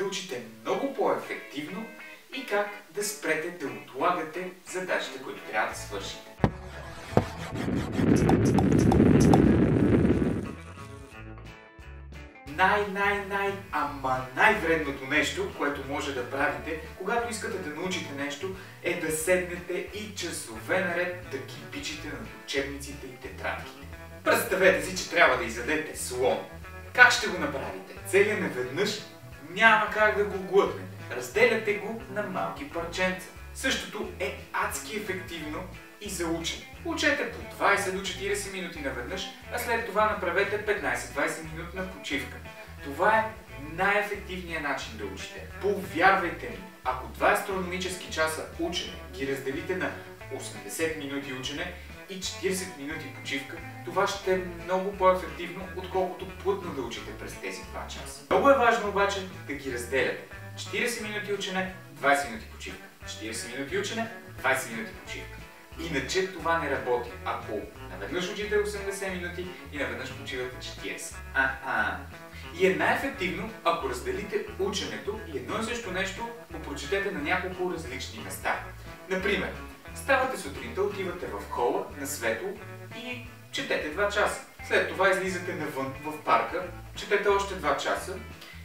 да учите много по-ефективно и как да спрете да отлагате задачите, които трябва да свършите. Най-вредното нещо, което може да правите, когато искате да научите нещо, е да седнете и часове наред да кипичите над учебниците и тетрадките. Представете си, че трябва да изядете слон. Как ще го направите? Целия наведнъж? Няма как да го глътнете. Разделяте го на малки парченца. Същото е адски ефективно и за учене. Учете по 20 до 40 минути наведнъж, а след това направете 15-20 минутна почивка. Това е най-ефективният начин да учите. Повярвайте ми, ако 2 астрономически часа учене ги разделите на 80 минути учене и 40 минути почивка, това ще е много по-ефективно, отколкото плътно да учите през тези 2 часа. Много е важно обаче да ги разделяте. 40 минути учене, 20 минути почивка. 40 минути учене, 20 минути почивка. Иначе това не работи, ако наведнъж учите 80 минути и наведнъж почивате 40. И е най-ефективно, ако разделите ученето и едно и също нещо го прочетете на няколко различни места. Например, ставате сутринта, отивате в хола на светло и четете 2 часа. След това излизате навън в парка, четете още 2 часа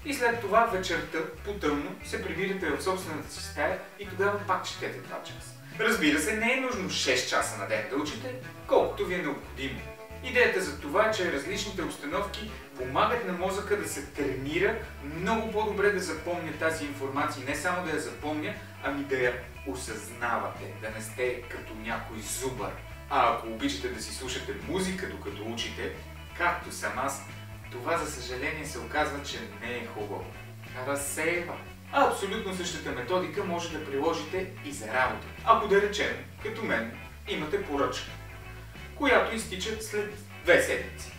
и след това вечерта по-тъмно се прибирате в собствената си стая и тогава пак четете 2 часа. Разбира се, не е нужно 6 часа на ден да учите, колкото ви е необходимо. Идеята за това е, че различните обстановки помагат на мозъка да се тренира много по-добре да запомня тази информация. Не само да я запомня, ами да я осъзнавате, да не сте като някой зубър. А ако обичате да си слушате музика докато учите, както съм аз, това за съжаление се оказва, че не е хубаво. Разсейва. А абсолютно същата методика може да приложите и за работа. Ако да речем, като мен, имате поръчка, която изтича след 2 седмици.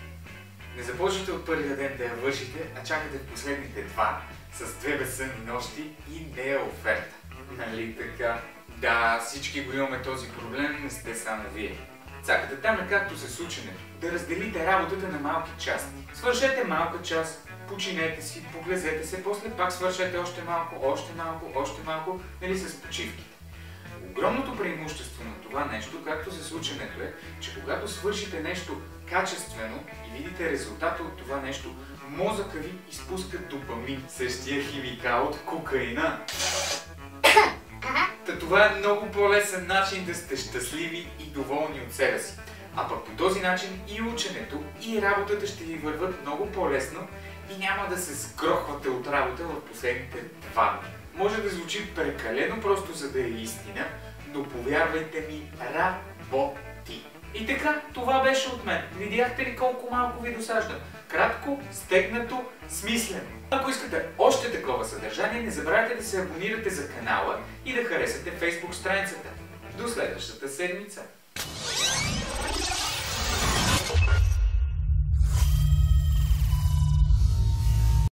Не започвате от първия ден да я вършите, а чакате в последните 2 с 2 безсънни нощи и не е оферта. Нали така? Да, всички го имаме този проблем, не сте само вие. Цаката там е както с ученето. Да разделите работата на малки части. Свършете малка част, починете си, поглезете се, после пак свършете още малко, нали с почивките. Огромното преимущество на това нещо, както с ученето е, че когато свършите нещо качествено и видите резултата от това нещо, мозъка ви изпуска допамин, същия химикал от кокаина. Това е много по-лесен начин да сте щастливи и доволни от себе си. А пък по този начин и ученето, и работата ще ви върват много по-лесно и няма да се сгрохвате от работа в последните 2 дни. Може да звучи прекалено просто, за да е истина, но повярвайте ми, работи. И така, това беше от мен. Видяхте ли колко малко ви досажда? Кратко, стегнато, смислено. Ако искате още такова съдържание, не забравяйте да се абонирате за канала и да харесате Facebook страницата. До следващата седмица!